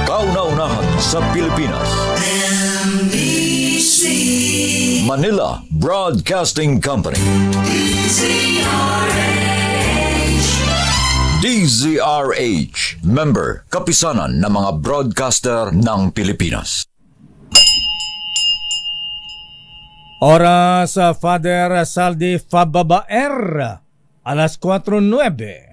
Kauna-unahan sa Pilipinas. NBC Manila Broadcasting Company. DZRH, member, kapisanan ng mga broadcaster ng Pilipinas. Oras sa Father Saldi Fababaer, alas 4:09.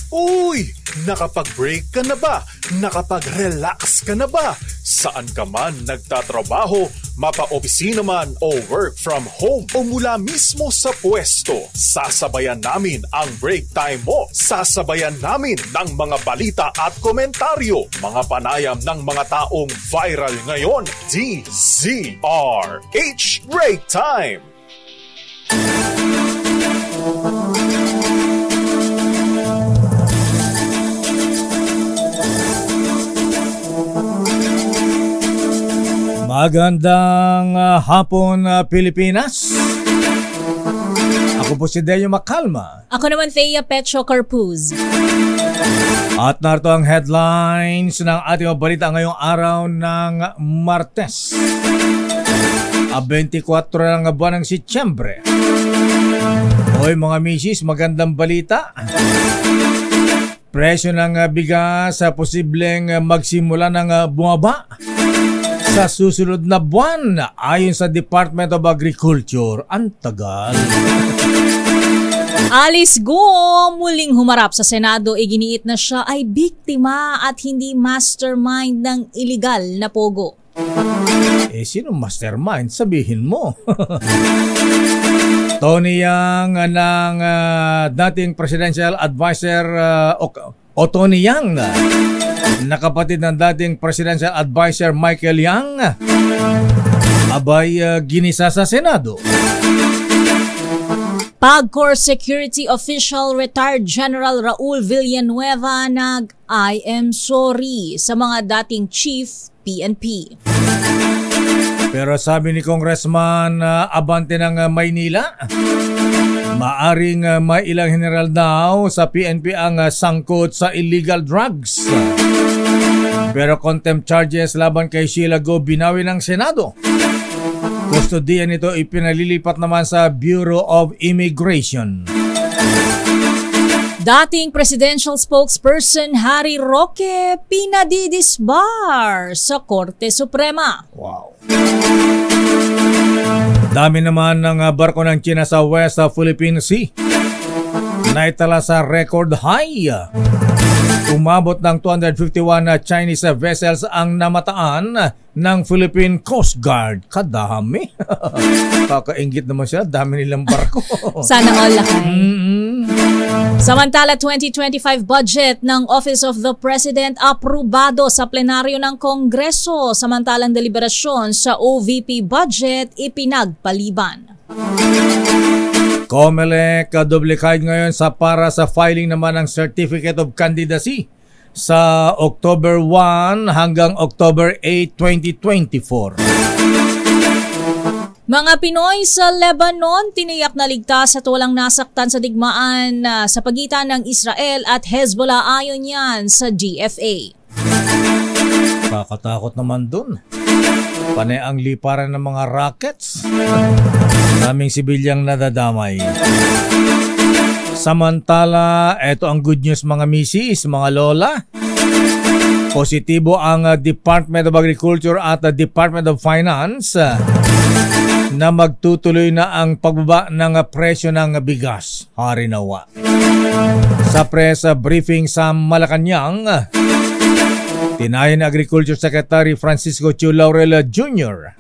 Uy! Nakapag-break ka na ba? Nakapag-relax ka na ba? Saan ka man nagtatrabaho, mapa-opisina man o work from home o mula mismo sa pwesto, sasabayan namin ang break time mo. Sasabayan namin ng mga balita at komentaryo, mga panayam ng mga taong viral ngayon. DZRH Break Time! Magandang hapon, Pilipinas. Ako po si Deo Macalma. Ako naman Thea Petro Carpuz. At narito ang headlines ng ating balita ngayong araw ng Martes, 24 ng buwan ng Setyembre. Hoy mga misis, magandang balita. Presyo ng bigas posibleng magsimula ng bumaba sa susunod na buwan ayon sa Department of Agriculture. Ang tagal. Alice Guo muling humarap sa Senado. Iginiit na siya ay biktima at hindi mastermind ng iligal na pogo. Sino mastermind? Sabihin mo. Tony Yang ng dating presidential advisor o Tony Yang, nakapatid ng dating presidential advisor Michael Yang, abay ginisa sa Senado. PAGCOR Security Official Retired General Raul Villanueva nag-I am sorry sa mga dating chief PNP. Pero sabi ni Congressman Abante ng Maynila, maaring may ilang general daw sa PNP ang sangkot sa illegal drugs. Pero contempt charges laban kay Sheila Go binawi ng Senado. Kustodiya nito ipinalilipat naman sa Bureau of Immigration. Dating presidential spokesperson Harry Roque pinadidisbar sa Korte Suprema. Wow. Dami naman ng barko ng China sa West Philippine Sea. Naitala sa record high. Umabot ng 251 Chinese vessels ang namataan ng Philippine Coast Guard. Kadami. Kakaingit naman sila. Dami nilang barko. Sana all lakay. Samantala, 2025 budget ng Office of the President aprobado sa plenaryo ng Kongreso. Samantalang deliberasyon sa OVP budget ipinagpaliban. COMELEC doble kahit ngayon para sa filing naman ng Certificate of Candidacy sa October 1 hanggang October 8, 2024. Mga Pinoy sa Lebanon tiniyak na ligtas at walang nasaktan sa digmaan sa pagitan ng Israel at Hezbollah ayon yan sa GFA. Kakatakot naman dun. Panay ang liparan ng mga rockets. Daming sibilyang nadadamay. Samantala, eto ang good news mga misis, mga lola. Positibo ang Department of Agriculture at Department of Finance na magtutuloy na ang pagbaba ng presyo ng bigas. Hari nawa. Sa press briefing sa Malacanang, tinayan ni Agriculture Secretary Francisco Chu Laurel Jr.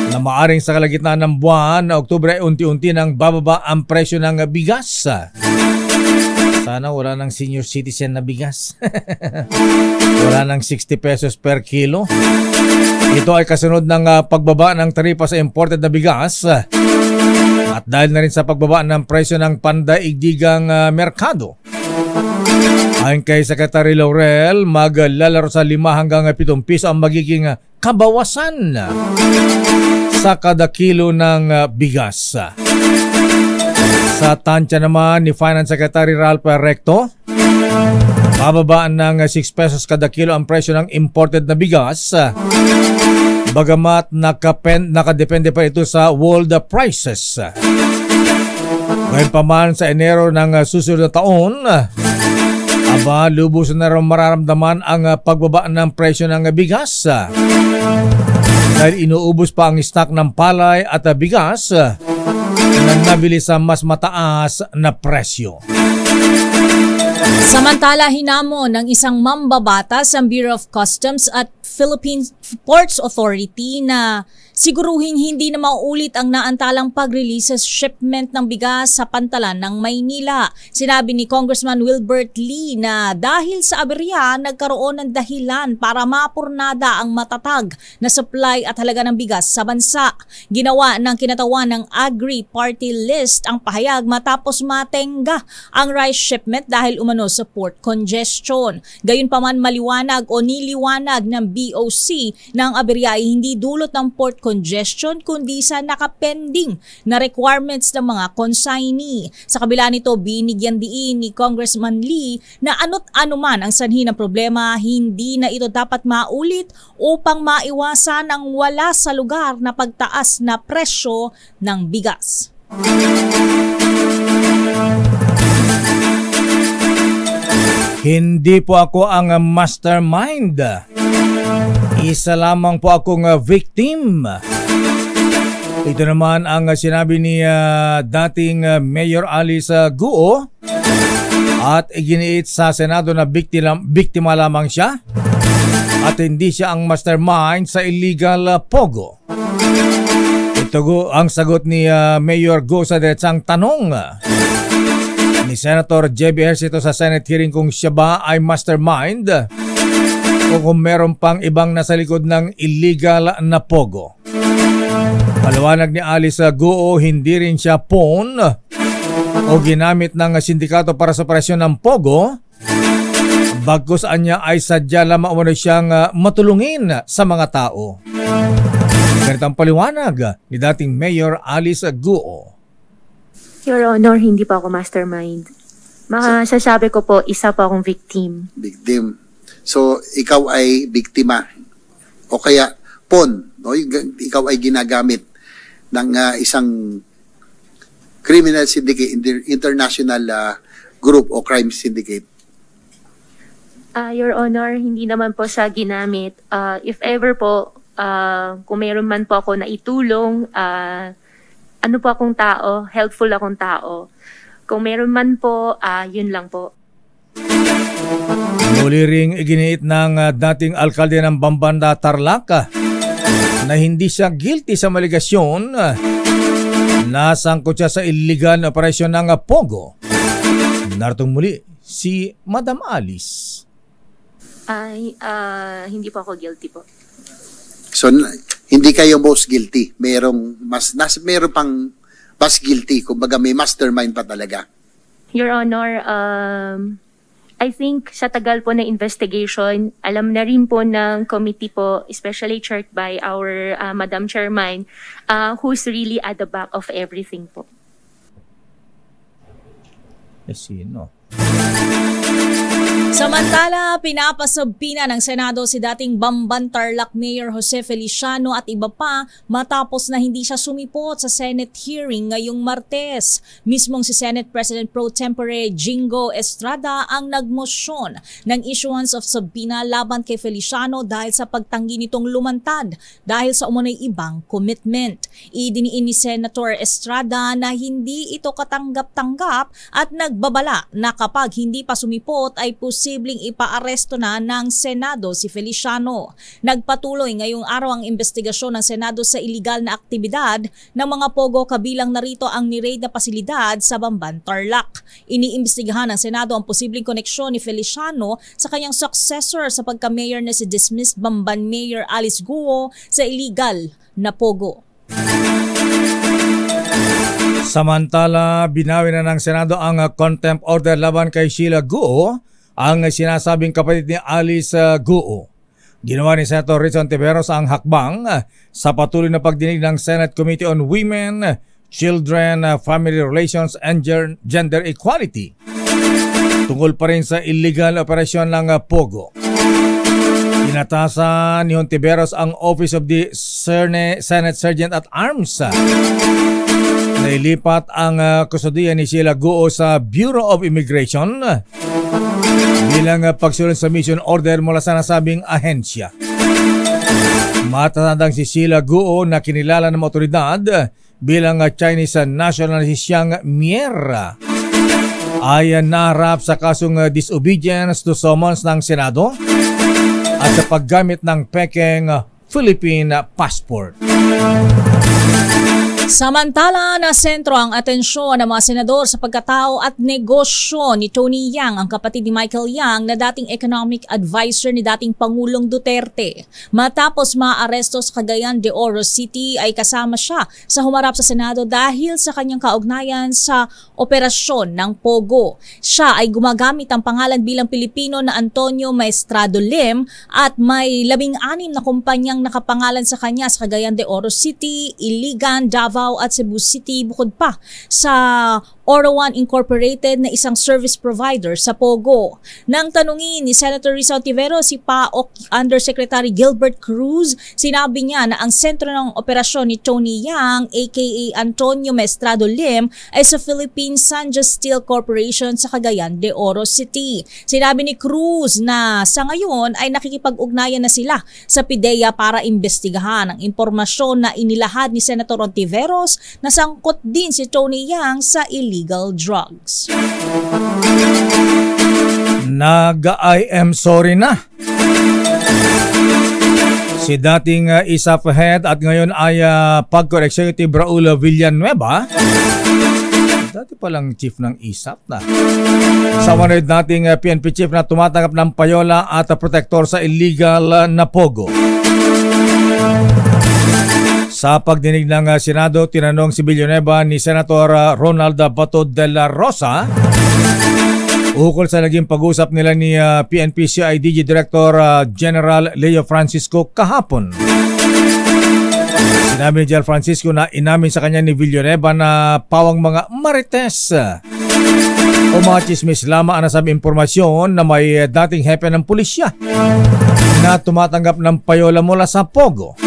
na maaring sa kalagitnaan ng buwan na Oktubre ay unti-unti nang bababa ang presyo ng bigas. Sana wala ng senior citizen na bigas. Wala ng 60 pesos per kilo. Ito ay kasunod ng pagbaba ng taripa sa imported na bigas at dahil na rin sa pagbaba ng presyo ng pandaigdigang merkado. Ayon kay Secretary Laurel, maglalaro sa 5 hanggang 7 piso ang magiging kabawasan sa kada kilo ng bigas. Sa tansya naman ni Finance Secretary Ralph Recto, bababaan ng 6 pesos kada kilo ang presyo ng imported na bigas. Bagamat nakadepende pa ito sa world prices. Gayunpaman sa Enero ng susunod na taon, lubos na rin mararamdaman ang pagbaba ng presyo ng bigas. Dahil inuubos pa ang stock ng palay at bigas na nabili sa mas mataas na presyo. Samantala, hinamon ng isang mambabatas ang Bureau of Customs at Philippine Ports Authority na siguruhin hindi na mauulit ang naantalang pag-release sa shipment ng bigas sa pantalan ng Maynila. Sinabi ni Congressman Wilbert Lee na dahil sa aberya, nagkaroon ng dahilan para mapurnada ang matatag na supply at halaga ng bigas sa bansa. Ginawa ng kinatawan ng Agri-Party List ang pahayag matapos matenga ang rice shipment dahil umano sa port congestion. Gayunpaman maliwanag o niliwanag ng BOC na ang aberya ay hindi dulot ng port congestion kundi sa nakapending na requirements ng mga consignee. Sa kabila nito, binigyan diin ni Congressman Lee na ano't ano man ang sanhi ng problema, hindi na ito dapat maulit upang maiwasan ang wala sa lugar na pagtaas na presyo ng bigas. Hindi po ako ang mastermind. Isa lamang po akong victim. Ito naman ang sinabi ni dating Mayor Alice Guo at iginiit sa Senado na biktima lamang siya at hindi siya ang mastermind sa illegal pogo. Ito ang sagot ni Mayor Guo sa diretsang tanong ni Senator J.B. Ejercito sa Senate hearing kung siya ba ay mastermind o kung meron pang ibang nasa likod ng illegal na pogo. Paliwanag ni Alice Guo, hindi rin siya pawn o ginamit ng sindikato para sa operasyon ng pogo. Bagkus anya ay sadya lamang umano siyang matulungin sa mga tao. Ganito ang paliwanag ni dating Mayor Alice Guo. Your Honor, hindi pa ako mastermind. Masasabi ko po, isa pa akong victim. Victim. So, ikaw ay biktima o kaya pawn, no? Ikaw ay ginagamit ng isang criminal syndicate, international group o crime syndicate. Your Honor, hindi naman po siya ginamit. If ever po, kung mayroon man po ako na itulong, ano po akong tao, helpful akong tao. Kung mayroon man po, yun lang po. Muli ring iginiit ng dating alkalde ng Bambanda, Tarlac na hindi siya guilty sa maligasyon. Nasangkot siya sa illegal na operasyon ng pogo. Naritong muli si Madam Alice. Hindi po ako guilty po. So, hindi kayo most guilty. Meron pang mas guilty. Kumbaga may mastermind pa talaga. Your Honor, I think sa tagal po na investigation, alam na rin po ng committee po, especially chaired by our Madam Chairman, who's really at the back of everything po. Sino? Samantala, pinapasabina ng Senado si dating Bamban Tarlac Mayor Jose Feliciano at iba pa matapos na hindi siya sumipot sa Senate hearing ngayong Martes. Mismong si Senate President Pro Tempore Jingo Estrada ang nagmosyon ng issuance of subpoena laban kay Feliciano dahil sa pagtanggi nitong lumantad dahil sa umunay ibang commitment. Idiniin ni Senator Estrada na hindi ito katanggap-tanggap at nagbabala na kapag hindi pa sumipot ay posibleng ipaaresto na ng Senado si Feliciano. Nagpatuloy ngayong araw ang investigasyon ng Senado sa iligal na aktibidad ng mga pogo, kabilang narito ang ni-raid na pasilidad sa Bamban, Tarlac. Iniimbestigahan ng Senado ang posibleng koneksyon ni Feliciano sa kanyang successor sa pagka-mayor na si dismissed Bamban Mayor Alice Guo sa iligal na pogo. Samantala, binawi na ng Senado ang contempt order laban kay Sheila Guo, ang sinasabing kapatid ni Alice Guo. Ginawa ni Senator Rizon Tiveros ang hakbang sa patuloy na pagdinig ng Senate Committee on Women, Children, Family Relations and Gender Equality. Tungkol pa rin sa illegal operasyon ng Pogo. Inatasan ni Hontiveros ang Office of the Senate Sergeant at Arms. Nailipat ang kustodiya ni Sheila Guo sa Bureau of Immigration bilang pagsunod sa mission order mula sa nasabing ahensya. Matatandang si Sheila Guo na kinilala ng otoridad bilang Chinese national si Xiang Mier ay naharap sa kasong disobedience to summons ng Senado at sa paggamit ng pekeng Philippine passport. Samantala, nasentro ang atensyon ng mga senador sa pagkatao at negosyo ni Tony Yang, ang kapatid ni Michael Yang na dating economic advisor ni dating Pangulong Duterte. Matapos maaresto sa Cagayan de Oro City ay kasama siya sa humarap sa Senado dahil sa kanyang kaugnayan sa operasyon ng Pogo. Siya ay gumagamit ang pangalan bilang Pilipino na Antonio Maestrado Lim at may 16 na kumpanyang nakapangalan sa kanya sa Cagayan de Oro City, Iligan, Davao at Cebu City, bukod pa sa Oro One Incorporated na isang service provider sa Pogo. Nang tanungin ni Senator Risa Hontiveros si PAOK Undersecretary Gilbert Cruz, sinabi niya na ang sentro ng operasyon ni Tony Yang aka Antonio Maestrado Lim ay sa Philippine Sanja Steel Corporation sa Cagayan de Oro City. Sinabi ni Cruz na sa ngayon ay nakikipag-ugnayan na sila sa PIDEA para imbestigahan ang impormasyon na inilahad ni Senator Hontiveros na sangkot din si Tony Yang sa illegal drugs. I am sorry na si dating ISAF head at ngayon ay PAGCOR Executive Raul Villanueva, dati palang chief ng ISAF na. Sa manood nating PNP chief na tumatanggap ng payola at protektor sa illegal na Pogo. Sa pagdinig ng Senado, tinanong si Villanueva ni Senator Ronald Bato de la Rosa ukol sa naging pag-usap nila ni PNP CIDG Director General Leo Francisco kahapon. Sinabi ni General Francisco na inamin sa kanya ni Villanueva na pawang mga marites o mga chismis lamang ang nasabing impormasyon na may dating hepe ng pulisya na tumatanggap ng payola mula sa Pogo.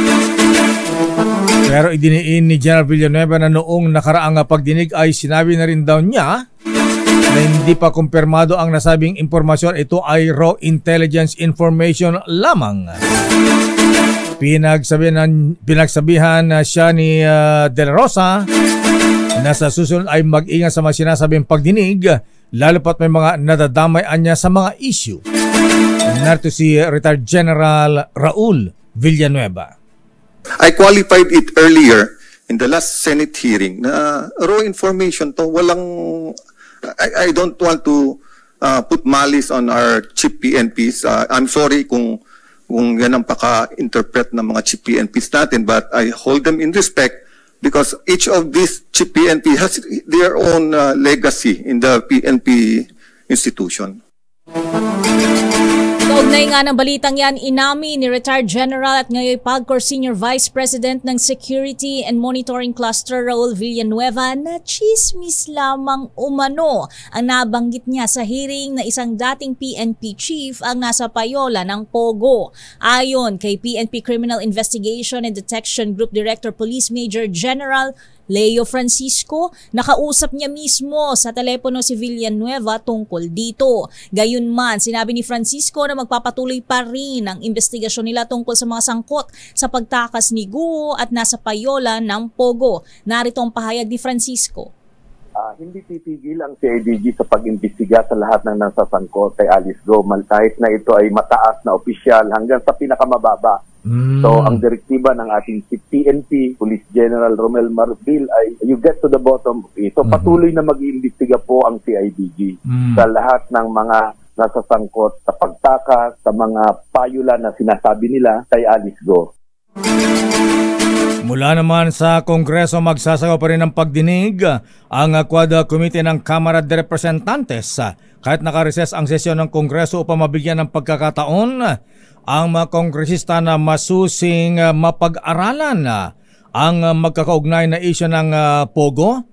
Pero idiniin ni General Villanueva na noong nakaraang pagdinig ay sinabi na rin daw niya na hindi pa kumpirmado ang nasabing impormasyon, ito ay raw intelligence information lamang. Pinagsabihan siya ni De La Rosa na sa susunod ay mag-ingat sa mga sinasabing pagdinig lalo pat may mga nadadamayan niya sa mga issue. Narito si Retired General Raul Villanueva. I qualified it earlier in the last Senate hearing na raw information to, walang, I don't want to put malice on our chief PNPs. I'm sorry kung yan ang paka-interpret ng mga chief PNPs natin, but I hold them in respect because each of these chief PNP has their own legacy in the PNP institution. Kaugnay nga ng balitang yan, inamin ni Retired General at ngayon PAGCOR Senior Vice President ng Security and Monitoring Cluster Raul Villanueva na chismis lamang umano ang nabanggit niya sa hearing na isang dating PNP chief ang nasa payola ng Pogo. Ayon kay PNP Criminal Investigation and Detection Group Director Police Major General Leo Francisco, nakausap niya mismo sa telepono si Villanueva tungkol dito. Gayunman, sinabi ni Francisco na magpapatuloy pa rin ang investigasyon nila tungkol sa mga sangkot sa pagtakas ni Guo at nasa payola ng Pogo. Narito ang pahayag ni Francisco. Hindi titigil ang CIDG sa pag-imbestiga sa lahat ng nasasangkot kay Alice Guo, kahit na ito ay mataas na opisyal hanggang sa pinakamababa. So, ang direktiba ng ating PNP, Police General Romel Marbil ay you get to the bottom of it. So, patuloy na mag-iimbestiga po ang CIDG sa lahat ng mga nasasangkot sa pagtakas, sa mga payula na sinasabi nila kay Alice Guo. Mula naman sa Kongreso, magsasagawa pa rin ng pagdinig ang Quad Committee ng Kamara de Representantes kahit nakareses ang sesyon ng Kongreso upang mabigyan ng pagkakataon ang mga kongresista na masusing mapag-aralan ang magkakaugnay na isyu ng pogo,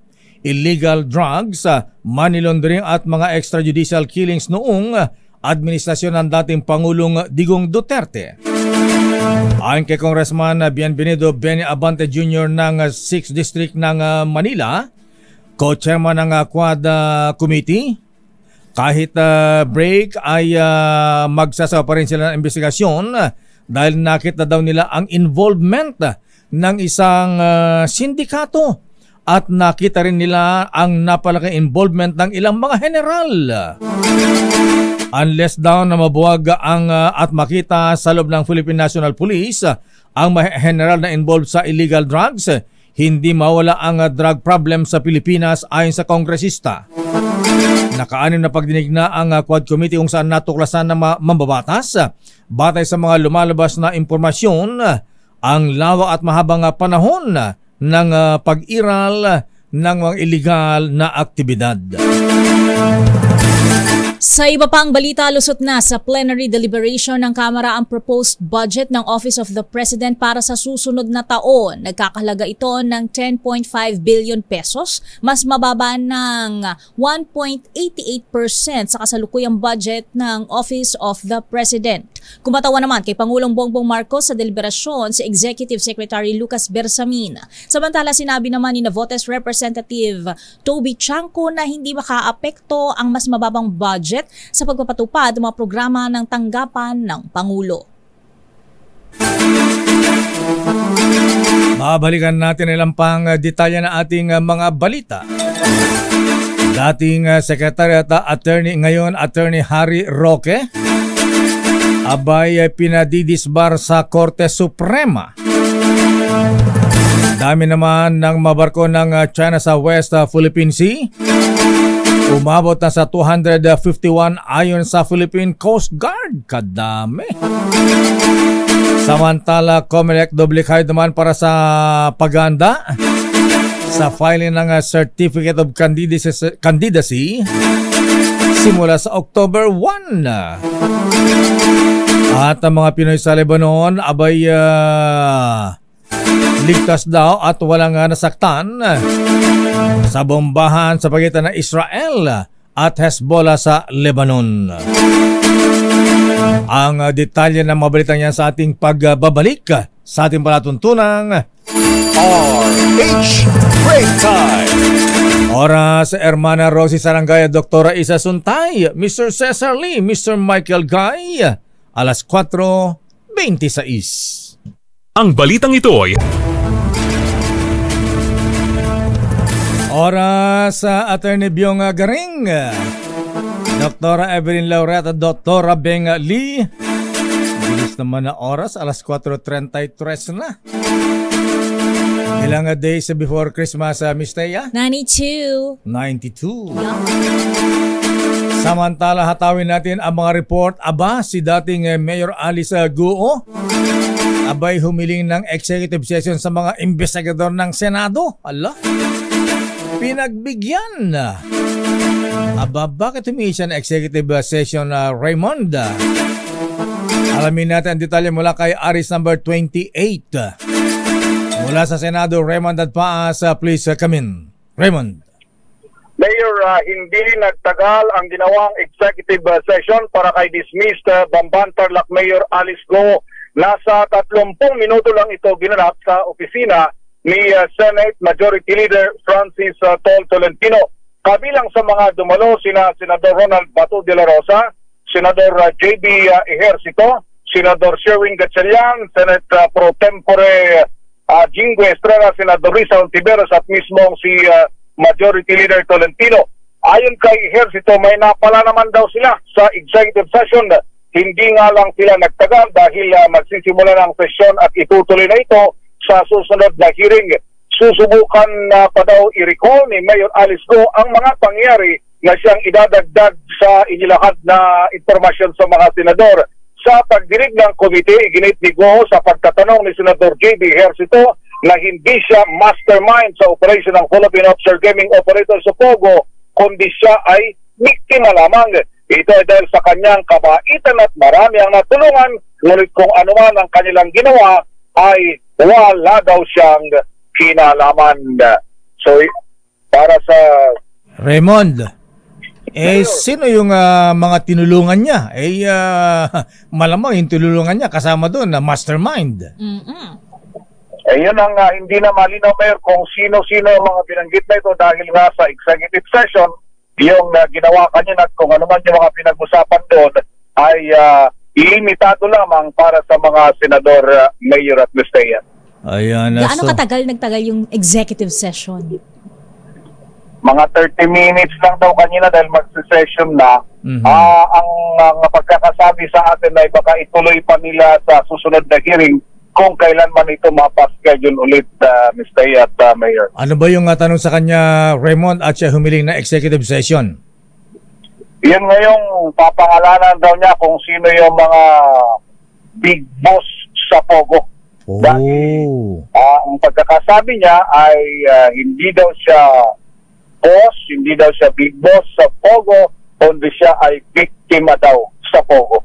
illegal drugs, money laundering at mga extrajudicial killings noong administrasyon ng dating Pangulong Digong Duterte. Ayon kay Congressman Bienvenido Benny Abante Jr. ng 6th District ng Manila, co-chairman ng Quad Committee, kahit break ay magsasawa pa rin sila ng investigasyon dahil nakita daw nila ang involvement ng isang sindikato at nakita rin nila ang napalaking involvement ng ilang mga general. Unless daw na mabuwag ang at makita sa loob ng Philippine National Police ang mga general na involved sa illegal drugs, hindi mawala ang drug problem sa Pilipinas ayon sa kongresista. Naka-anim na pagdinig na ang Quad Committee kung saan natuklasan ng mambabatas batay sa mga lumalabas na impormasyon ang lawak at mahabang panahon ng pag-iral ng mga illegal na aktibidad. Sa iba pang balita, lusot na sa plenary deliberation ng Kamara ang proposed budget ng Office of the President para sa susunod na taon. Nagkakahalaga ito ng 10.5 billion pesos, mas mababa ng 1.88% sa kasalukuyang budget ng Office of the President. Kumatawa naman kay Pangulong Bongbong Marcos sa deliberasyon si Executive Secretary Lucas Bersamin. Samantala, sinabi naman ni Navotas Representative Toby Chanco na hindi makaapekto ang mas mababang budget sa pagpapatupad ng mga programa ng tanggapan ng Pangulo. Babalikan natin ilang pang detalye na ating mga balita. Dating Secretary at Attorney, ngayon Attorney Harry Roque, abay pinadidisbar sa Korte Suprema. Dami naman ng mabarko ng China sa West Philippine Sea. Umabot na sa 251 ayon sa Philippine Coast Guard. Kadami. Samantala, COMELEC duplicate naman para sa paganda sa filing ng Certificate of Candidacy simula sa October 1. At ang mga Pinoy sa Lebanon abay ligtas daw at walang nasaktan sa bombahan sa pagitan ng Israel at Hezbollah sa Lebanon. Ang detalye ng mga balita niyan sa ating pagbabalik sa ating palatuntunang RH Break Time. Oras Hermana Rosie Sarangaya, Dr. Isa Suntay, Mr. Cesar Lee, Mr. Michael Guy, alas 4:26. Ang balitang ito ay oras sa Attorney Byong Garing, Dr. Evelyn Laureate at Dr. Beng Lee. Bilis naman na oras, alas 4:33 na. Ilang days before Christmas, Miss Thea? 92. Samantala, hatawin natin ang mga report. Aba, si dating Mayor Alice Guo abay humiling ng executive session sa mga investigador ng Senado. Ala, pinagbigyan. Aba, bakit humingi siya ng executive session, Raymond? Alamin natin ang detalye mula kay Aris number 28. Mula sa Senado, Raymond Adpaas, please come in. Raymond. Mayor, hindi nagtagal ang ginawang executive session para kay dismissed Bamban Tarlac Mayor Alice Go. Nasa 30 minuto lang ito ginanap sa opisina ni Senate Majority Leader Francis Tol Tolentino. Kabilang sa mga dumalo sina Senador Ronald Bato de la Rosa, Senador J.B. Ejercito, Senador Sherwin Gatchalian, Senate Pro Tempore Jinggo Estrada, Senador Risa Ontiveros at mismong si Majority Leader Tolentino. Ayon kay Ejercito, may napala naman daw sila sa executive session. Hindi nga lang sila nagtagal dahil magsisimula ng sesyon at itutuloy na ito sa susunod na hearing. Susubukan pa daw i-recall ni Mayor Alice Go ang mga pangyayari na siyang idadagdag sa inilahad na impormasyon sa mga senador. Sa pagdinig ng komite, iginit ni Go sa pagtatanong ni Senador J.B. Ejercito na hindi siya mastermind sa operation ng Philippine Offshore Gaming Operator sa Pogo, kundi siya ay biktima lamang. Ito ay dahil sa kanyang kabaitan at marami ang natulungan, ngunit kung ano man ang kanilang ginawa ay wala daw siyang kinalaman. So, para sa... Raymond, sino yung mga tinulungan niya? Malamang yung tinulungan niya kasama doon na mastermind. Yun ang hindi na malinaw, Mayor, kung sino-sino yung mga binanggit na ito dahil nga sa executive session, yung ginawa kanina at kung ano man yung mga pinag-usapan doon ay ilimitado lamang para sa mga senador, mayor at Mr. Ayan. Gaano katagal nagtagal yung executive session? Mga 30 minutes lang daw kanina dahil mag-session na. Ang pagkakasabi sa atin ay baka ituloy pa nila sa susunod na hearing kung kailan man ito mapaschedule ulit, Mr. at Mayor. Ano ba yung tanong sa kanya, Raymond, at siya humiling na executive session? Yun ngayong papangalanan daw niya kung sino yung mga big boss sa Pogo. Dahil ang pagkakasabi niya ay hindi daw siya boss, hindi daw siya big boss sa Pogo, kundi siya ay biktima daw sa Pogo.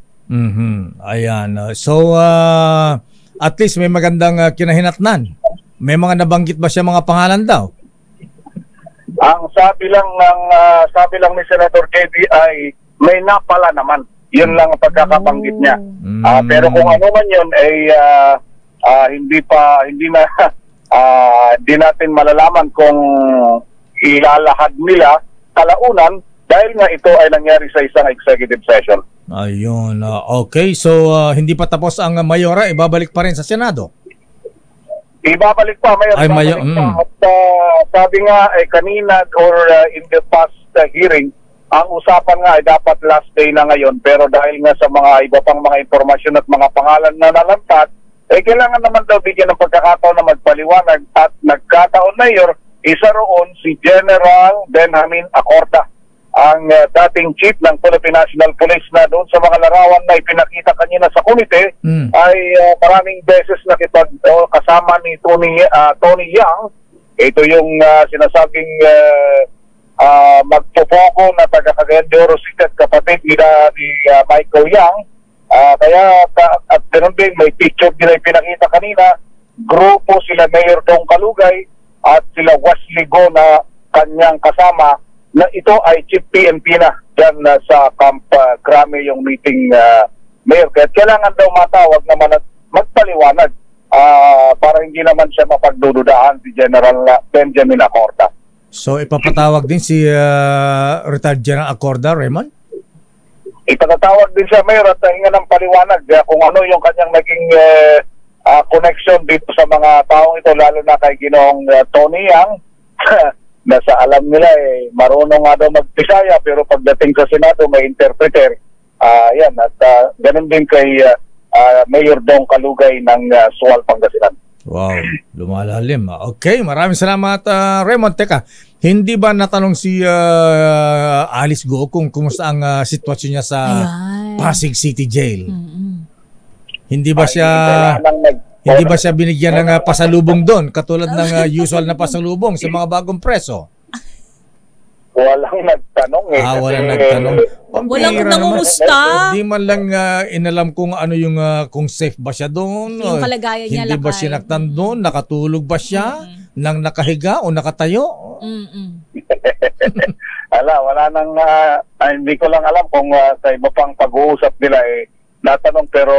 Ayan. So, at least may magandang kinahinatnan. May mga nabanggit ba siya mga pangalan daw? Ang sabi lang ni Senator JB ay may napala naman. Yun lang ang pagkakabanggit niya. Pero kung ano man yun ay hindi natin malalaman kung ilalahad nila kalaunan dahil nga ito ay nangyari sa isang executive session. Ayun. Okay. So, hindi pa tapos ang mayora. Ibabalik pa rin sa Senado? Ibabalik pa, Mayor. At sabi nga, kanina or in the past hearing, ang usapan nga ay dapat last day na ngayon. Pero dahil nga sa mga iba pang mga impormasyon at mga pangalan na nalampat, kailangan naman daw bigyan ng pagkakataon na magpaliwanag. At nagkataon, Mayor, isa roon si General Benjamin Acorda, ang dating chief ng Philippine National Police na doon sa mga larawan na ipinakita kanina sa komite ay maraming beses kasama ni Tony Yang. Ito yung sinasabing magpopogo na taga Cagayan de Oro City at kapatid ni Michael Yang. At ganun din, may picture din ay pinakita kanina. Grupo sila Mayor Dong Kalugay at sila Wesley Go na kanyang kasama na ito ay Chief PNP na dyan sa Camp Crame yung meeting, Mayor. Kaya kailangan daw matawag naman at magpaliwanag para hindi naman siya mapagdududahan si General Benjamin Acorda. So ipapatawag din si retired General Acorda, Raymond? Ipapatawag din siya, Mayor, at hinga ng paliwanag kung ano yung kanyang naging connection dito sa mga taong ito, lalo na kay Ginoong Tony Yang. Nasa alam nila marunong nga daw mag-Bisaya pero pagdating sa Senado may interpreter. Yan, at ganun din kay Mayor Dong Kalugay ng Sual, Pangasinan. Wow, lumalalim. Okay, maraming salamat, Raymond. Teka, hindi ba natanong si Alice Go kung kumusta ang sitwasyon niya sa Pasig City Jail? Hindi ba siya binigyan ng pasalubong doon katulad ng usual na pasalubong sa mga bagong preso? Walang nagtanong walang nagtanong. Walang nangumusta. Hindi man lang inalam kung ano yung kung safe ba siya doon. Yung kalagayan niya. Hindi ba sinaktan doon? Nakatulog ba siya? Nang nakahiga o nakatayo? Wala nang hindi ko lang alam kung sa iba pang pag-uusap nila natanong pero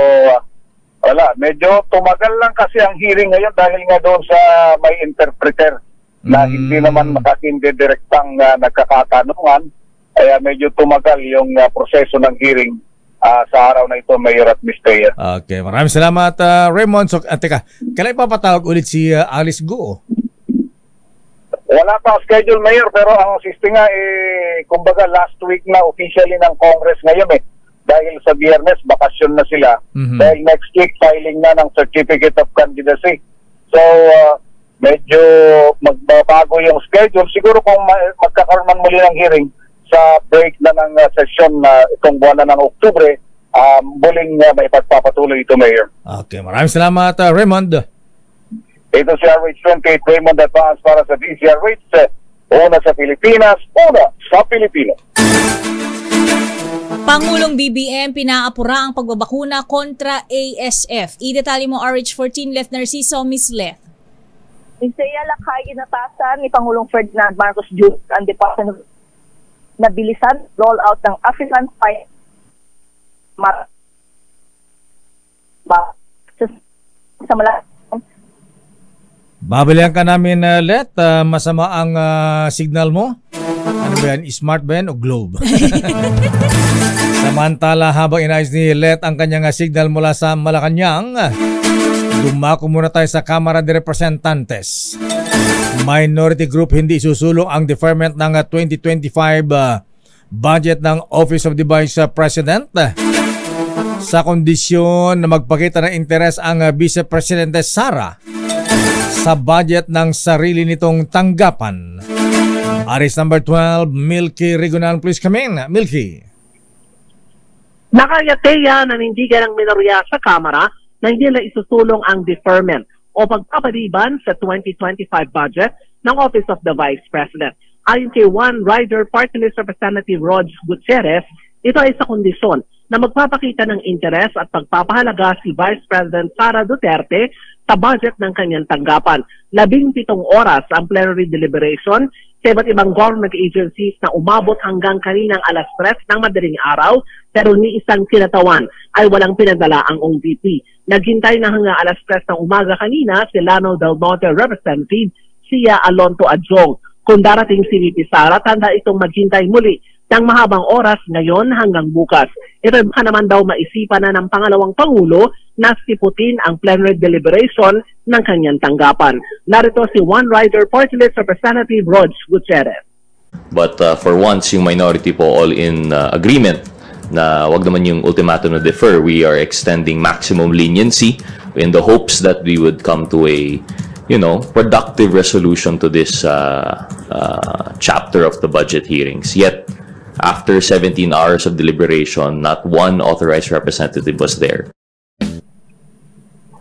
wala. Medyo tumagal lang kasi ang hearing ngayon dahil nga doon sa may interpreter na hindi naman makakindi direktang nagkakatanungan. Kaya medyo tumagal yung proseso ng hearing sa araw na ito, Mayor at Mr. Okay, maraming salamat, Raymond. So, teka, kailan ipapatawag ulit si Alice Go? Wala pa schedule, Mayor, pero ang siste nga, kumbaga last week na officially ng Congress ngayon dahil sa Biyernes, bakasyon na sila. Dahil next week, filing na ng Certificate of Candidacy. So, medyo magbabago yung schedule. Siguro kung magkakaroon man muli ng hearing sa break na ng session na itong buwan na ng Oktubre, muling may pagpapatuloy ito, Mayor. Okay, maraming salamat, Raymond. Ito si RH28 Raymond Advance para sa DZRH. Una sa Pilipinas, una sa Pilipino. Pangulong BBM pinaapura ang pagbabakuna kontra ASF. I-detalye mo RH14 Leth Narciso, Miss Leth. Isaiah Lakay, inatasan ni Pangulong Ferdinand Marcos Jr. ang Department of na bilisan rollout ng African Swine sa malaking. Babalian ka namin, Let. Masama ang signal mo. Ano ba yan? Smart ba yan o Globe? Samantala, habang inayos ni Let ang kanyang signal mula sa Malacanang, dumako muna tayo sa Kamara de Representantes. Minority group hindi susulong ang deferment ng 2025 budget ng Office of the Vice President sa kondisyon na magpakita ng interes ang Vice Presidente Sara sa budget ng sarili nitong tanggapan. Aris number 12, Milky Rigonan, please come in. Milky. Nakayateya nanindigan ng minorya sa Kamara na hindi na isusulong ang deferment o pagpapaliban sa 2025 budget ng Office of the Vice President. Ayon kay One Rider Party List Representative Rog Gutierrez, ito ay sa kondisyon na magpapakita ng interes at pagpapahalaga si Vice President Sara Duterte sa budget ng kanyang tanggapan. 17 oras ang plenary deliberation sa iba't ibang government agencies na umabot hanggang kaninang alas 3 ng madaling araw, pero ni isang kinatawan ay walang pinadala ang OVP. Naghintay na hanggang alas 3 ng umaga kanina si Lano Del Norte Representative Sia Alonto Adjong. Kung darating si VP Sara, tanda itong maghintay muli ng mahabang oras ngayon hanggang bukas. Ito baka naman daw maisipan na ng pangalawang Pangulo na siputin ang plenary deliberation ng kanyang tanggapan. Narito si One Rider Party List Representative Rog Gutierrez. But for once, yung minority po all in agreement na wag naman yung ultimatum na defer. We are extending maximum leniency in the hopes that we would come to a productive resolution to this chapter of the budget hearings. Yet, after 17 hours of deliberation, not one authorized representative was there.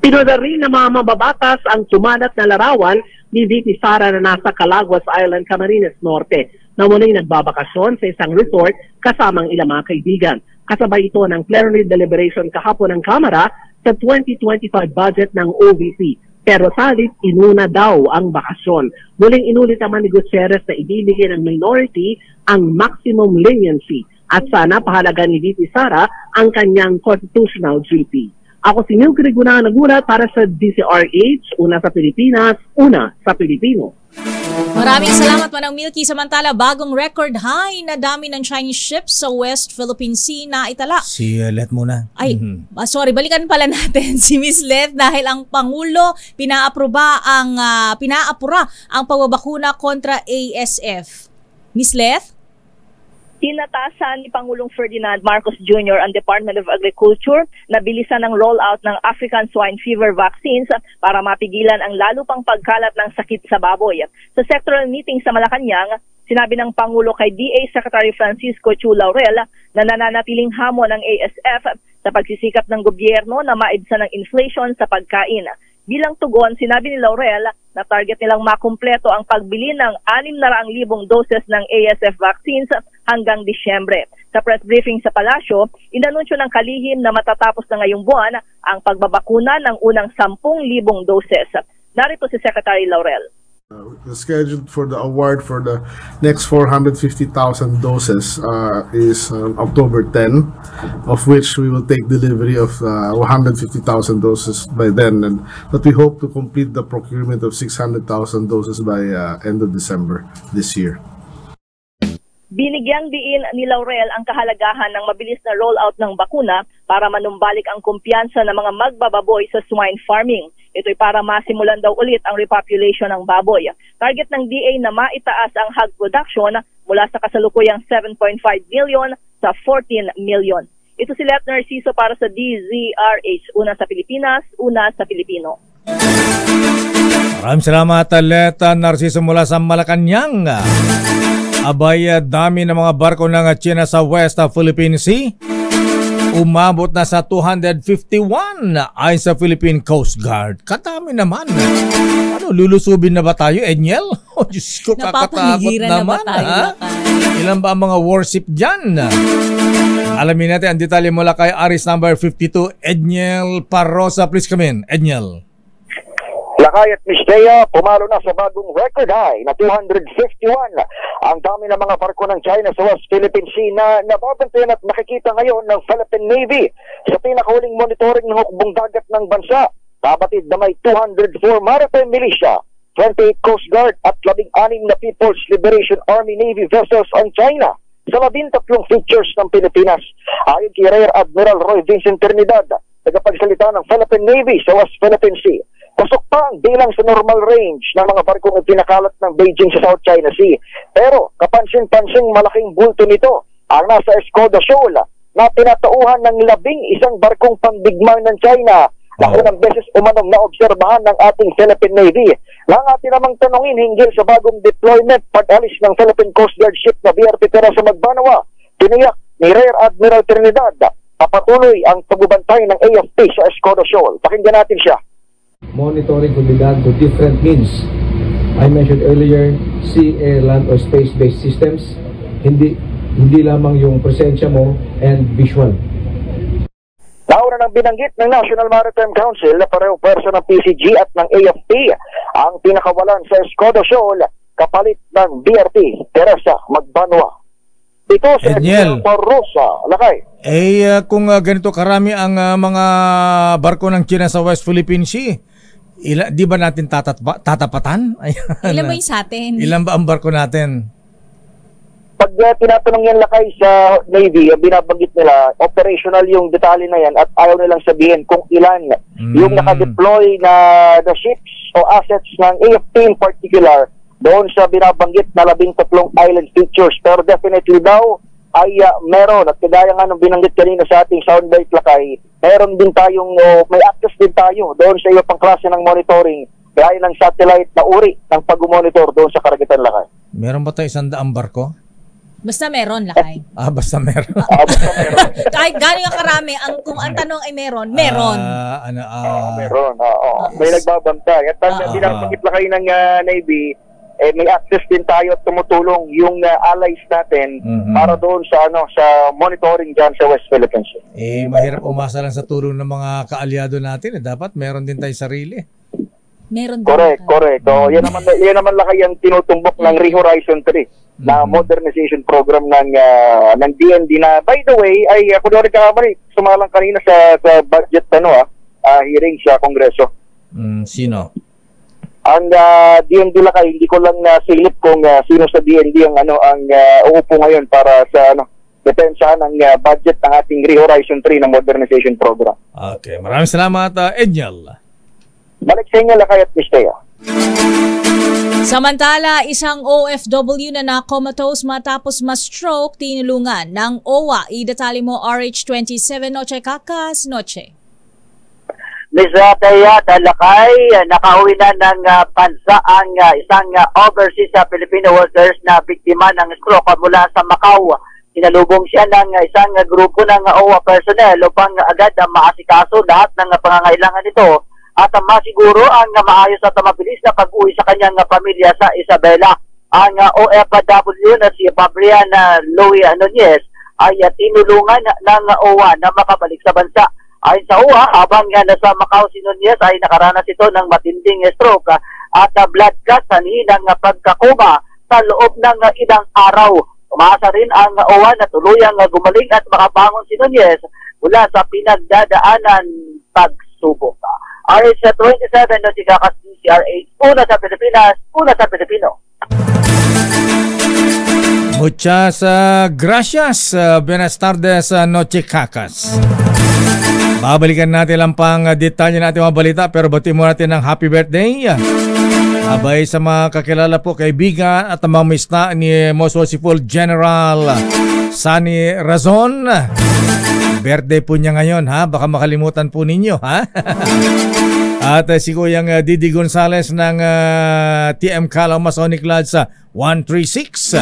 Pinuna rin ng mga mababatas ang sumanat na larawan ni VP Sara na nasa Calaguas Island, Camarines Norte, na muling nagbabakasyon sa isang resort kasamang ilang mga kaibigan. Kasabay ito ng plenary deliberation kahapon ng Kamara sa 2025 budget ng OVP. Pero salit, inuna daw ang bakasyon. Muling inulit naman ni Gutierrez na ibibigay ng minority ang maximum leniency at sana pahalaga ni VP Sara ang kanyang constitutional duty. Ako si Milky Rigonan, nagulat para sa DCRH, una sa Pilipinas, una sa Pilipino. Maraming salamat Manang Milky. Samantala, bagong record high na dami ng Chinese ships sa West Philippine Sea na itala. Si Let muna. Ay, sorry, balikan pala natin si Miss Let dahil ang Pangulo pinaapura ang pagbabakuna kontra ASF. Miss Let? Tinatasan ni Pangulong Ferdinand Marcos Jr. ang Department of Agriculture na bilisan ng rollout ng African Swine Fever vaccines para mapigilan ang lalo pang pagkalat ng sakit sa baboy. Sa sectoral meeting sa Malacanang, sinabi ng Pangulo kay DA Secretary Francisco Chu Laurel na nananatiling hamon ng ASF sa pagsisikap ng gobyerno na maibsan ng inflation sa pagkain. Bilang tugon, sinabi ni Laurel na target nilang makumpleto ang pagbili ng 600,000 doses ng ASF vaccines hanggang Disyembre. Sa press briefing sa Palasyo, inanunsyo ng kalihim na matatapos na ngayong buwan ang pagbabakuna ng unang 10,000 doses. Narito si Secretary Laurel. Scheduled for the award for the next 450,000 doses is October 10, of which we will take delivery of 150,000 doses by then. But we hope to complete the procurement of 600,000 doses by end of December this year. Binigyang diin ni Laurel ang kahalagahan ng mabilis na rollout ng bakuna para manumbalik ang kumpiyansa ng mga magbababoy sa swine farming. Ito'y para masimulan daw ulit ang repopulation ng baboy. Target ng DA na maitaas ang hog production mula sa kasalukuyang 7.5 million sa 14 million. Ito si Let Narciso para sa DZRH, una sa Pilipinas, una sa Pilipino. Maraming salamat, Let Narciso mula sa Malacanang. Abay, dami ng mga barko ng China sa West Philippine Sea. Umabot na sa 251 ayon sa Philippine Coast Guard. Kadami naman. Lulusubin na ba tayo, Enyel? Oh, Diyos ko, kakatakot naman. Ilan ba ang mga warship dyan? Alamin natin ang detalye mula kay Aris number 52, Enyel Parosa. Please come in, Enyel. Lakay at Mistea, pumalo na sa bagong record high na 251. Ang dami ng mga barko ng China sa West Philippine Sea na nababantayan at nakikita ngayon ng Philippine Navy sa pinakahuling monitoring ng hukbong dagat ng bansa. Kabatid na may 204 maritime militia, 28 Coast Guard at 16 na People's Liberation Army Navy vessels ang China sa 13 features ng Pilipinas. Ayon kay Rear Admiral Roy Vincent Trinidad, tagapagsalita ng Philippine Navy sa West Philippine Sea, pasok pa ang bilang sa normal range ng mga barkong ipinakalat ng Beijing sa South China Sea. Pero kapansin-pansing malaking bulto nito ang nasa Escoda Shoal na tinatauhan ng 11 barkong pandigmang ng China na unang beses umanong na obserbahan ng ating Philippine Navy. Nang atin namang tanongin hinggil sa bagong deployment pag-alis ng Philippine Coast Guard ship na BRP Teresa Magbanawa, tiniyak ni Rear Admiral Trinidad papatuloy ang pagbubantay ng AFP sa Escoda Shoal. Pakinggan natin siya. Monitoring could be done to different means. I mentioned earlier, sea, air, land, or space-based systems. Hindi lamang yung presensya mo and visual. Nauna nang binanggit ng National Maritime Council na pareho pwersa ng PCG at ng AFP ang pinakawalan sa Escoda Shoal kapalit ng BRP Teresa Magbanawa. Ito sa Rosa, Lakay. Kung ganito karami ang mga barko ng China sa West Philippine Sea, di ba natin tatapatan? Ilan ba yung sa atin? Ilan ba ang barko natin? Pag tinatanong yan Lakay sa Navy, binabanggit nila, operational yung detalye na yan at ayaw nilang sabihin kung ilan yung nakadeploy na the ships o assets ng AFP in particular doon sa binabanggit na 13 island features. Pero definitely daw ay meron. At kagaya nga nung binanggit kanina sa ating soundbite Lakay, meron din tayong, may access din tayo doon sa iyo pang klase ng monitoring gaya ng satellite na uri ng pag-monitor doon sa karagatan Lakay. Meron ba tayo 100 barko? Basta meron, Lakay. Basta meron. Basta meron. Kahit gano'ng karami, kung ang tanong ay meron. Meron. Meron. May nagbabantay. At binabanggit Lakay ng Navy, may access din tayo at tumutulong yung allies natin para doon sa sa monitoring dyan sa West Philippines. Mahirap umasa lang sa tulong ng mga kaalyado natin. Dapat meron din tayo sarili. Meron din. Correct. Yan naman Lakay ang tinutumbok ng Re-Horizon 3 na modernization program ng DND na, by the way, ay ako doon rin sumalang kanina sa budget hearing sa Kongreso. Sino? Ang DND Lakay, hindi ko lang nasilip kung sino sa DND ang uupo ngayon para sa depensahan ng budget ng ating Re-Horizon 3 na modernization program. Okay, maraming salamat Edniel. Balik sa inyo Lakay at Mistea. Samantala, isang OFW na comatose matapos ma-stroke tinulungan ng OWA. Idatali mo RH27 Noche Kakas Noche. Ms. Taya Lakay, nakauwi na ng bansa ang isang overseas Filipino workers na biktima ng stroke mula sa Macau. Sinalubong siya ng isang grupo ng OWA personnel upang agad maasikaso lahat ng pangangailangan nito at masiguro ang maayos at mabilis na pag-uwi sa kanyang pamilya sa Isabela. Ang OFW na si Fabrian Louis Nunez ay tinulungan ng OWA na makabalik sa bansa. Ayon sa OWA, habang nasa Macau si Nunez ay nakaranas ito ng matinding stroke at blood clot sanhi ng pagkakoma sa loob ng ilang araw. Umaasa rin ang OWA na tuluyang gumaling at makabangon si Nunez mula sa pinagdadaanan pagsubok. RH27 no si Kakas DCRH, una sa Pilipinas, una sa Pilipino. Muchas gracias. Buenas tardes, Noche Kakas. Babalikan natin lang pang detalye natin mga balita pero bati mo natin ng happy birthday. Abay sa mga kakilala po, kaibigan at mamista ni Most Worshipful General Sani Razon. Birthday po niya ngayon baka makalimutan po ninyo At si Kuyang Didi Gonzales ng TM Calao Masonic Lodge 136.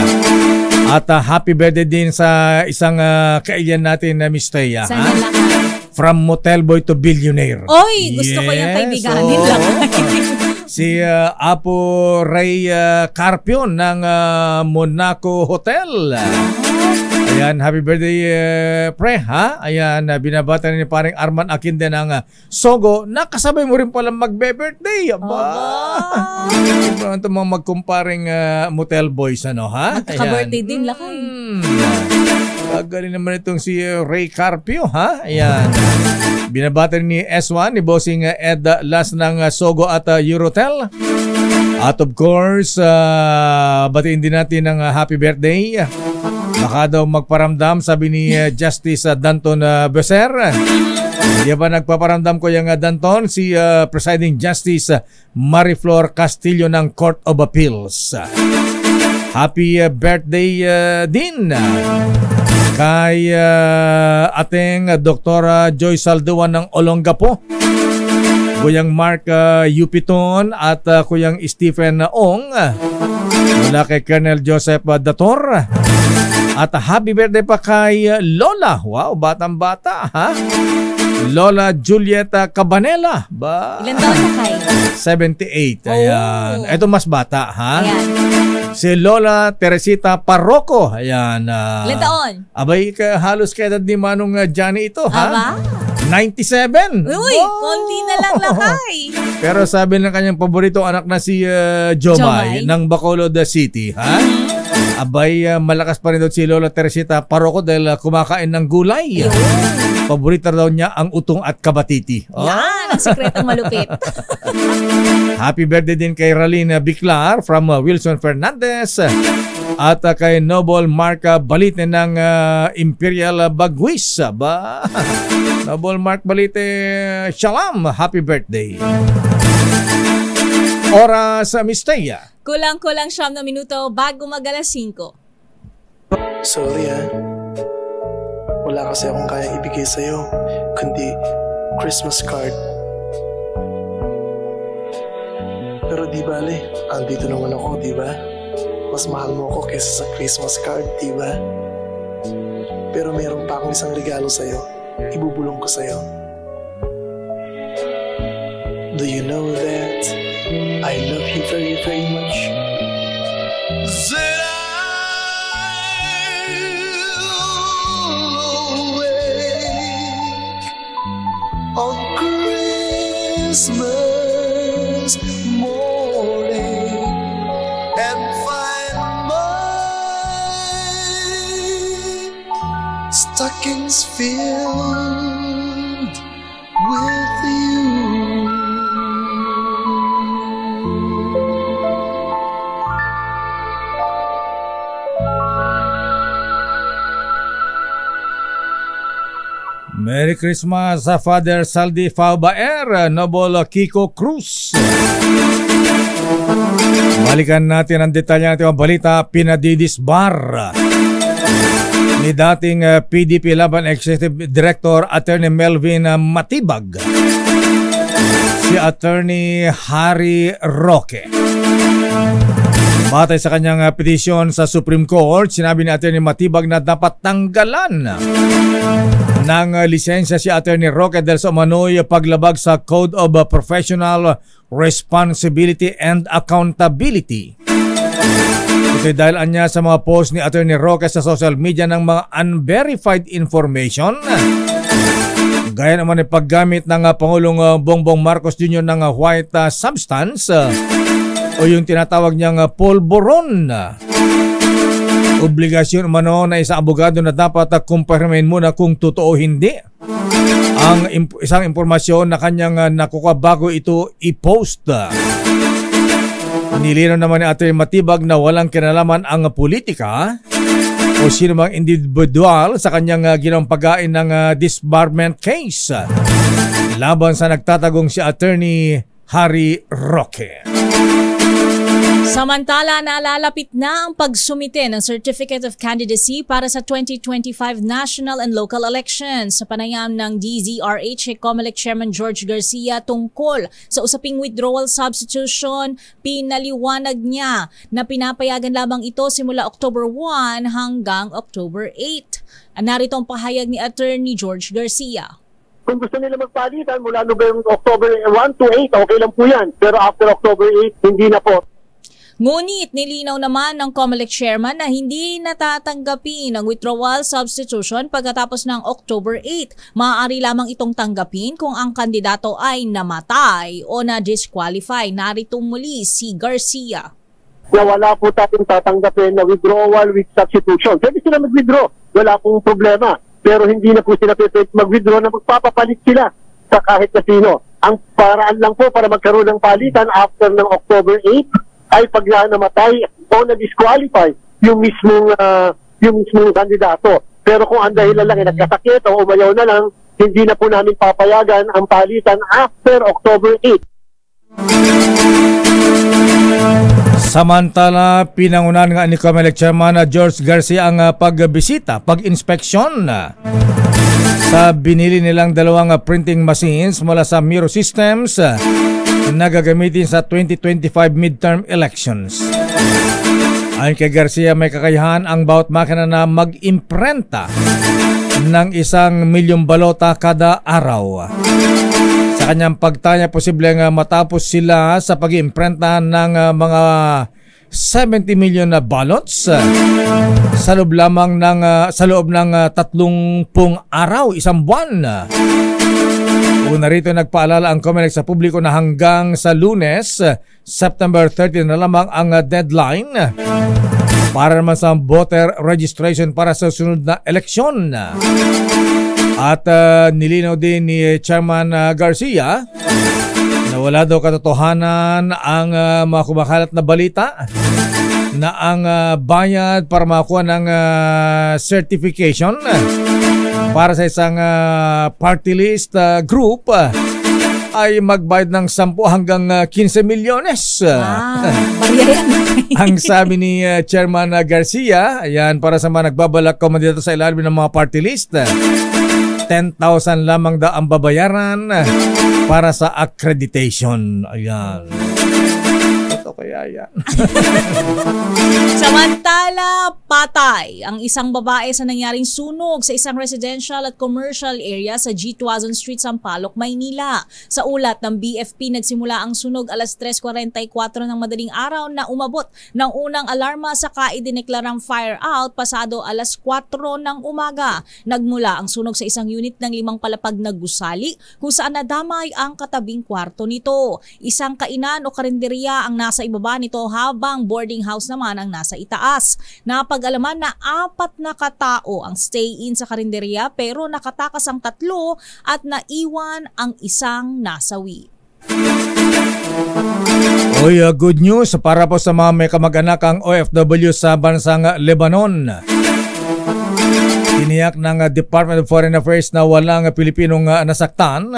At happy birthday din sa isang kaibigan natin na Miss Teya. From Motel Boy to Billionaire. Oy, gusto ko yung kaibiganin lang. Si Apo Ray Carpio ng Monaco Hotel. Ayan, happy birthday pre ha. Ayan, binabata ni paring Arman Aquinde ng Sogo. Nakasabay mo rin pala magbe-birthday. Aba. Ito mga magkumparing motel boys ano ha. Magkaka-birthday din lakay. Galing naman itong si Ray Carpio ha. Ayan. Binabata ni S1 ni Bossing Ed Las ng Sogo at Eurotel. At of course, batiin din natin ng happy birthday. Baka daw magparamdam, sabi ni Justice Danton Becer. Hindi ba nagpaparamdam ko yung Danton? Si Presiding Justice Mariflor Castillo ng Court of Appeals. Happy birthday din kay ating Dr. Joy Salduan ng Olongapo, Kuyang Mark Yupiton at Kuyang Stephen Ong, mula kay Colonel Joseph Dator. At happy birthday pa kay Lola. Wow, batang-bata ha. Lola Julieta Cabanela. Ilan taon na kay? 78. Ayan. Ito mas bata ha. Ayan. Si Lola Teresita Parroco. Ayan. Ilan taon? Abay, halos kay edad ni Manong Johnny ito ha. Aba? 97. Uy, konti na lang lakay. Pero sabi ng kanyang paborito anak na si Jomay ng Bacolod City ha. Abay, malakas pa rin daw si Lola Teresita Parroco dahil kumakain ng gulay. Paborito daw niya ang utong at kabatiti. Yan, ang sikretong malupit. Happy birthday din kay Raline Biclar from Wilson Fernandez. At kay Noble Mark Balite ng Imperial Bagwis. Noble Mark Balite, shalom, happy birthday. Oras sa Mistaya. Kulang-kulang 9 na minuto bago mag-alas 5. Sorry wala kasi akong kaya ibigay sa'yo, kundi Christmas card. Pero di bale, andito naman ako, di ba? Mas mahal mo ako kaysa sa Christmas card, di ba? Pero meron pa akong isang regalo sa'yo, ibubulong ko sa'yo. Do you know that I love you very, very much? On Christmas morning and find my stockings filled with you. Merry Christmas sa Father Saldi Faubaer, Noble Kiko Cruz. Balikan natin ang detalye ng ating balita. Pinadidisbar ni dating PDP Laban Executive Director Attorney Melvin Matibag si Attorney Harry Roque. Batay sa kanyang petisyon sa Supreme Court, sinabi ni Attorney Matibag na dapat tanggalan ng lisensya si Attorney Roque dahil sa umano'y paglabag sa Code of Professional Responsibility and Accountability. Ito'y dahil anya sa mga post ni Attorney Roque sa social media ng mga unverified information. Gaya naman ay paggamit ng Pangulong Bongbong Marcos Jr. ng white substance o yung tinatawag niyang polvoron. Obligasyon umano na isang abogado na dapat kumpirmahin muna kung totoo hindi ang isang impormasyon na kanyang nakuha bago ito i-post. Nilinaw naman ni Atty. Matibag na walang kinalaman ang politika o sino mang individual sa kanyang ginawang paggain ng disbarment case laban sa nagtatagong si Attorney Harry Roque. Samantala, nalalapit na ang pagsumite ng Certificate of Candidacy para sa 2025 national and local elections. Sa panayam ng DZRH, COMELEC Chairman George Garcia tungkol sa usaping withdrawal substitution, pinaliwanag niya na pinapayagan lamang ito simula October 1 hanggang October 8. Narito ang pahayag ni Attorney George Garcia. Kung gusto nila magpalitan mula October 1 to 8, okay lang po yan. Pero after October 8, hindi na po. Ngunit nilinaw naman ng COMELEC chairman na hindi natatanggapin ang withdrawal substitution pagkatapos ng October 8. Maaari lamang itong tanggapin kung ang kandidato ay namatay o na-disqualify. Narito muli si Garcia. Na wala po tayong tatanggapin na withdrawal with substitution. Pwede sila mag-withdraw. Wala pong problema. Pero hindi na po sila pwede mag-withdraw na magpapapalit sila sa kahit na sino. Ang paraan lang po para magkaroon ng palitan after ng October 8 ay pag namatay o na-disqualify yung mismong kandidato. Pero kung ang dahilan lang ay nagkasakit o umayaw na lang, hindi na po namin papayagan ang palitan after October 8. Samantala, pinangunahan nga ni COMELEC Chairman George Garcia ang pagbisita, pag-inspeksyon sa binili nilang dalawang printing machines mula sa Miro Systems na gagamitin sa 2025 midterm elections. Ayon kay Garcia, may kakayahan ang bawat makina na mag-imprenta ng 1,000,000 balota kada araw. Sa kanyang pagtaya, posibleng matapos sila sa pag-imprenta ng mga 70 million na ballots sa loob lamang ng 30 araw, isang buwan. Una rito, nagpaalala ang COMELEC sa publiko na hanggang sa Lunes, September 30 na lamang ang deadline para naman sa voter registration para sa sunod na eleksyon. At nilinaw din ni Chairman Garcia na wala daw katotohanan ang mga kumakalat na balita na ang bayad para makakuha ng certification para sa isang party list group ay magbayad ng 10 hanggang 15 milyones. Ang sabi ni Chairman Garcia, ayan, para sa mga nagbabalak kumandidato sa ilalim ng mga party list, 10,000 lamang daw ang babayaran para sa accreditation. Ayan. Ito kaya yan. Samantala, patay ang isang babae sa nangyaring sunog sa isang residential at commercial area sa G2000 Street, Sampaloc, Maynila. Sa ulat ng BFP, nagsimula ang sunog alas 3:44 ng madaling araw na umabot ng unang alarma saka idineklarang fire out pasado alas 4 ng umaga. Nagmula ang sunog sa isang unit ng 5 palapag na gusali kung saan nadamay ang katabing kwarto nito. Isang kainan o karinderya ang nasa ibaba nito habang boarding house naman ang nasa itaas. Napag-alaman na 4 na katao ang stay-in sa karinderya pero nakatakas ang 3 at naiwan ang isang nasawi. Oy, good news para po sa mga may kamag-anakang OFW sa bansang Lebanon. Tiniyak ng Department of Foreign Affairs na walang Pilipinong nasaktan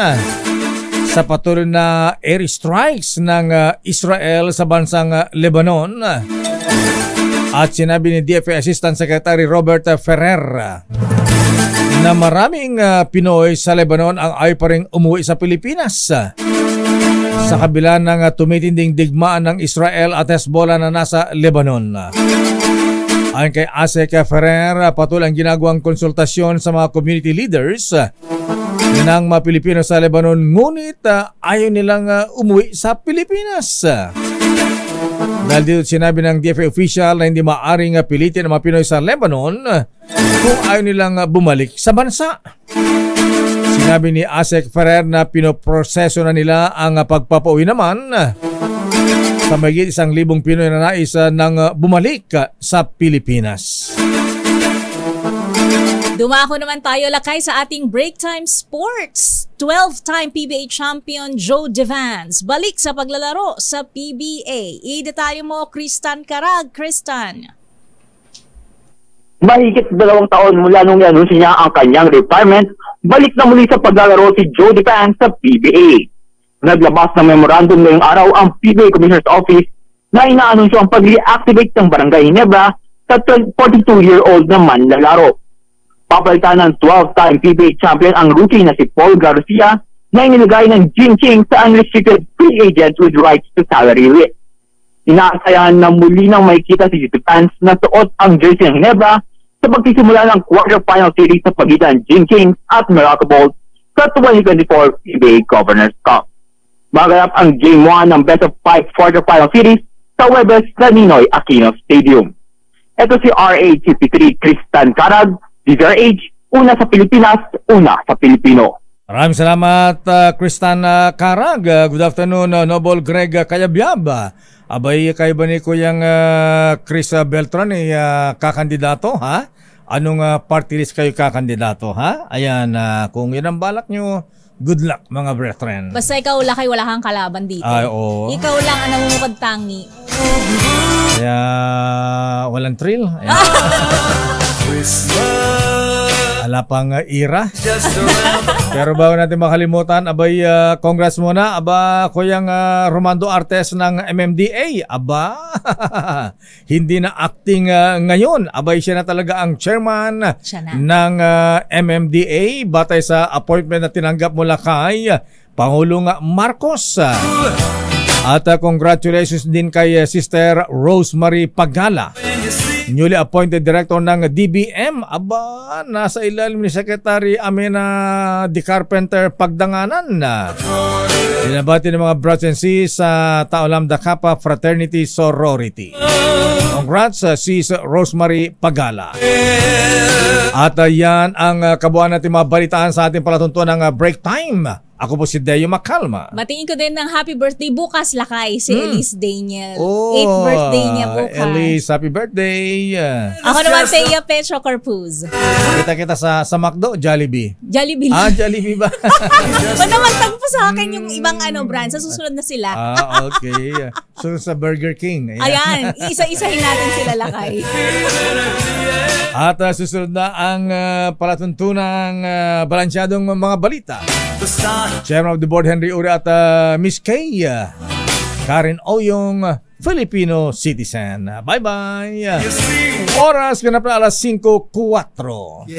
sa patuloy na air strikes ng Israel sa bansang Lebanon. At sinabi ni DFA Assistant Secretary Robert Ferrer na maraming Pinoy sa Lebanon ang ayaw pa rin umuwi sa Pilipinas sa kabila ng tumitinding digmaan ng Israel at Hezbollah na nasa Lebanon. Ayon kay Asek Ferrer, patuloy ang ginagawang konsultasyon sa mga community leaders ng mga Pilipino sa Lebanon, ngunit ayaw nilang umuwi sa Pilipinas. Dahil dito sinabi ng DFA official na hindi maaaring pilitin ang mga Pinoy sa Lebanon kung ayaw nilang bumalik sa bansa. Sinabi ni Asek Ferrer na pinoproseso na nila ang pagpapauwi naman sa mahigit 1,000 Pinoy na nais ng bumalik sa Pilipinas. Dumako naman tayo lakay sa ating Break Time Sports. 12-time PBA champion Joe Devans balik sa paglalaro sa PBA. I-detalye mo, Kristan Karag. Kristan. Mahigit 2 taon mula nung i-anunsyo niya ang kanyang retirement, balik na muli sa paglalaro si Joe Devans sa PBA. Naglabas ng memorandum ngayong araw ang PBA Commissioner's Office na inaanunsyo ang pag-reactivate ng Barangay Ginebra sa 42-year-old na manlalaro. Papalitan ng 12-time PBA champion ang rookie na si Paul Garcia na inilagay ng Gene King sa unrestricted free agent with rights to salary list. Inaasayahan na muli nang makikita si Devans na suot ang jersey ng Ginebra sa pagsisimula ng quarterfinal series sa pagitan Gene King at Miracle Bolt sa 2024 PBA Governors Cup. Maganap ang Game 1 ng Best of 5 quarterfinal series sa Webes sa Ninoy Aquino Stadium. Ito si RHCP3 Kristan Carag, DZRH, una sa Pilipinas, una sa Pilipino. Maraming salamat, Kristan Carag. Good afternoon, Noble Greg Kayabyab. Abay, kayo ba ni Kuyang Chris Beltran kakandidato, ha? Anong party list kayo kakandidato, ha? Ayan, kung yun ang balak nyo, good luck, mga brethren. Basta ikaw, Lakay, wala kang kalaban dito. Ay, oo. Ikaw lang ang namumukad tangi. Kaya, walang thrill. Wala pang ira. Pero bago natin makalimutan, abay, congrats muna. Aba, Kuyang Romando Artes ng MMDA. Aba, hindi na acting ngayon. Abay, siya na talaga ang chairman ng MMDA batay sa appointment na tinanggap mula kay Pangulong Marcos. At congratulations din kay Sister Rosemary Pagala, newly appointed director ng DBM. Aba, nasa ilalim ni Secretary Amena D. Carpenter Pagdanganan. Dinabati ng mga brothers and sis sa Tau Lambda Kappa Fraternity Sorority. Congrats, Sis Rosemary Pagala. At yan ang kabuuan natin mga balitaan sa ating palatuntunan ng break time. Ako po si Deo Macalma. Batiin ko din ng happy birthday bukas, Lakay, si Elise Daniel. Oh, 8th birthday niya bukas. Elise, happy birthday. Ako naman si Petro Corpuz. Kita sa McDo, Jollibee. Jollibee. Jollibee ba? Ba naman tagpo sa akin yung ibang brand. Sa susunod na sila. Okay. So sa Burger King. Ayan, isa-isahin natin sila, Lakay. At susunod na ang palatuntunang balansyadong mga balita. Chairman of the Board Henry Uri at Miss Kay Karen Oyong, Filipino citizen. Bye-bye. Oras ganap na alas 5:04.